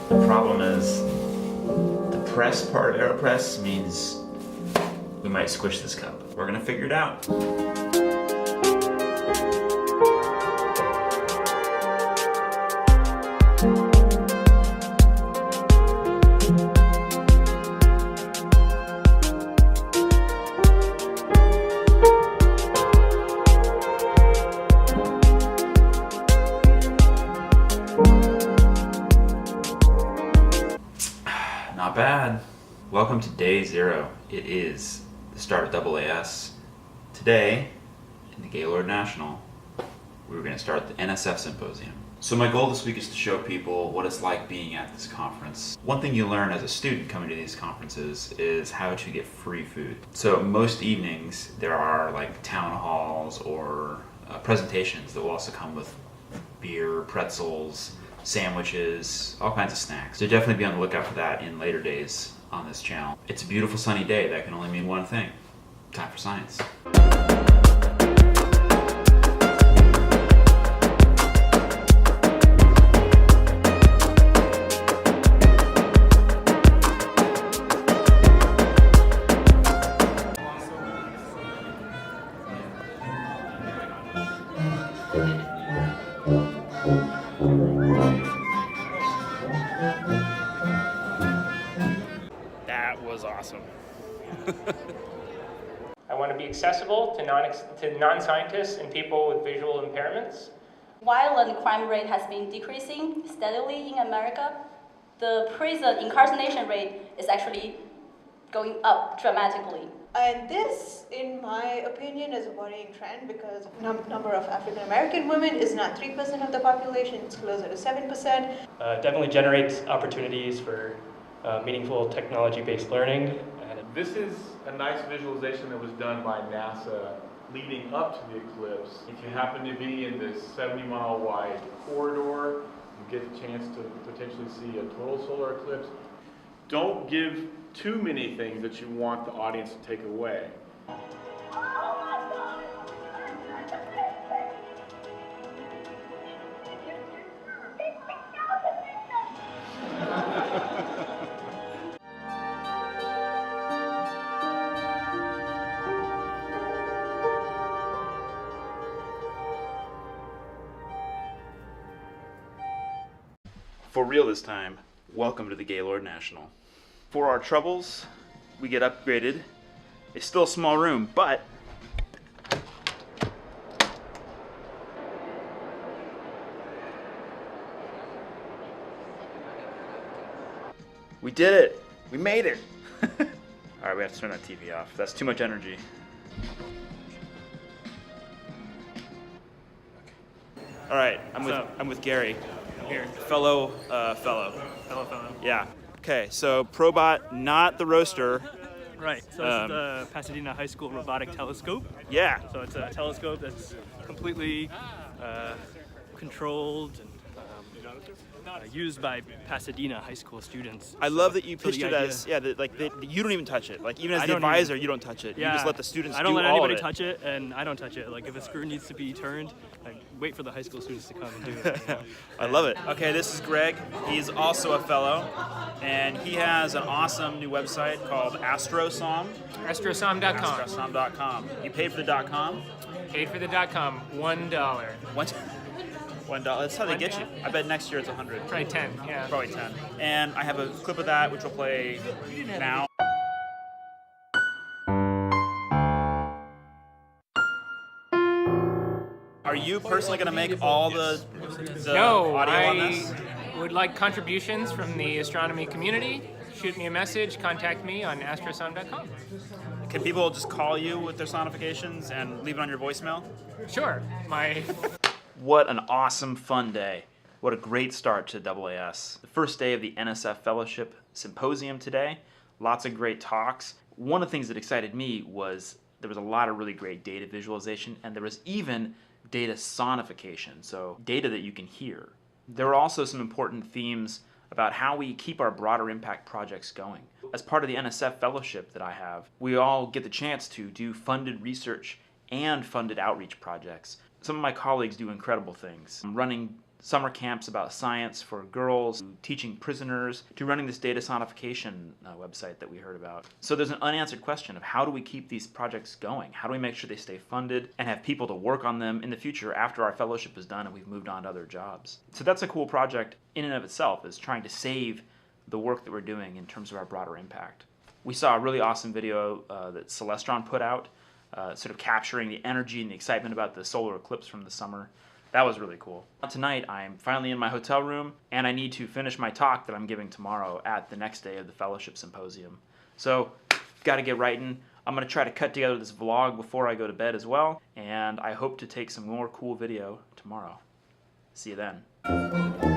The problem is the press part of AeroPress means we might squish this cup. We're gonna figure it out. Not bad. Welcome to day 0. It is the start of AAS. Today, in the Gaylord National, we're going to start the NSF Symposium. So my goal this week is to show people what it's like being at this conference. One thing you learn as a student coming to these conferences is how to get free food. So most evenings there are like town halls or presentations that will also come with beer, pretzels, sandwiches, all kinds of snacks. So definitely be on the lookout for that in later days on this channel. It's a beautiful sunny day. That can only mean one thing. Time for science. That was awesome. I want to be accessible to non-scientists and people with visual impairments. Violent crime rate has been decreasing steadily in America. The prison incarceration rate is actually going up dramatically. And this, in my opinion, is a worrying trend because number of African American women is not 3% of the population, it's closer to 7%. Definitely generates opportunities for meaningful technology-based learning. This is a nice visualization that was done by NASA leading up to the eclipse. If you happen to be in this 70-mile wide corridor, you get a chance to potentially see a total solar eclipse. Don't give too many things that you want the audience to take away. For real this time, welcome to the Gaylord National. For our troubles, we get upgraded. It's still a small room, but we did it! We made it! Alright, we have to turn that TV off. That's too much energy. Alright, I'm with Gary. Here. Fellow. Yeah. Okay, so Probot, not the roaster. Right, so this is the Pasadena High School robotic telescope. Yeah. So it's a telescope that's completely controlled and used by Pasadena High School students. I love that you So pitched the it as, you don't even touch it. Like, even as I the don't advisor, even- you don't touch it. Yeah, You just let the students I don't do let all anybody of it. touch it, and I don't touch it. Like, if a screw needs to be turned, I wait for the high school students to come and do it. You know? I love it. Okay, this is Greg. He's also a fellow, and he has an awesome new website called Astro Song. Astrosong.com. Astrosong.com. You paid for the .com? Paid for the .com, $1. What? $1. That's how they get you. I bet next year it's 100. Probably 10, yeah. Probably 10. And I have a clip of that which we'll play now. Are you personally going to make all the No, audio on I this? would like contributions from the astronomy community. Shoot me a message, contact me on astrosong.com. Can people just call you with their sonifications and leave it on your voicemail? Sure, What an awesome, fun day. What a great start to AAS. The first day of the NSF Fellowship Symposium today. Lots of great talks. One of the things that excited me was there was a lot of really great data visualization, and there was even data sonification, so data that you can hear. There were also some important themes about how we keep our broader impact projects going. As part of the NSF Fellowship that I have, we all get the chance to do funded research and funded outreach projects. Some of my colleagues do incredible things, running summer camps about science for girls, to teaching prisoners, to running this data sonification website that we heard about. So there's an unanswered question of how do we keep these projects going? How do we make sure they stay funded and have people to work on them in the future after our fellowship is done and we've moved on to other jobs? So that's a cool project in and of itself, is trying to save the work that we're doing in terms of our broader impact. We saw a really awesome video that Celestron put out, sort of capturing the energy and the excitement about the solar eclipse from the summer. That was really cool. Tonight, I'm finally in my hotel room, and I need to finish my talk that I'm giving tomorrow at the next day of the Fellowship Symposium. So, got to get writing. I'm going to try to cut together this vlog before I go to bed as well, and I hope to take some more cool video tomorrow. See you then.